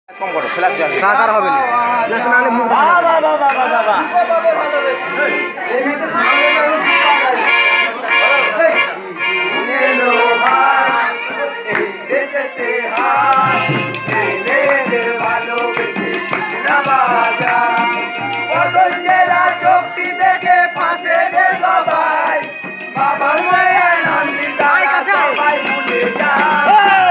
কম করো ফ্ল্যাগ জ্বালিয়ে কাজ আর হবে না ন্যাশনালে মুখ দেখা চোখটি দেখে ফাঁসে যে সবাই বাবার মায়ের নন্দিতা সবাই ভুলে যায়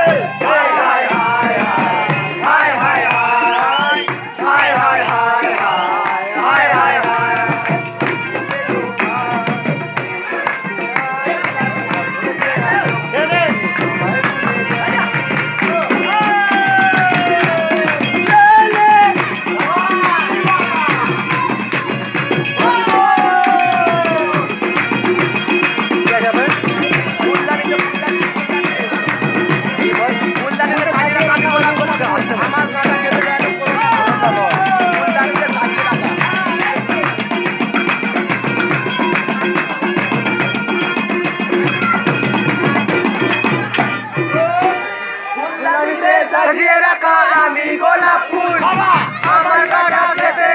সাজিয়ে রাখা আমি গোলাপ ফুল আমার কাটা খেতে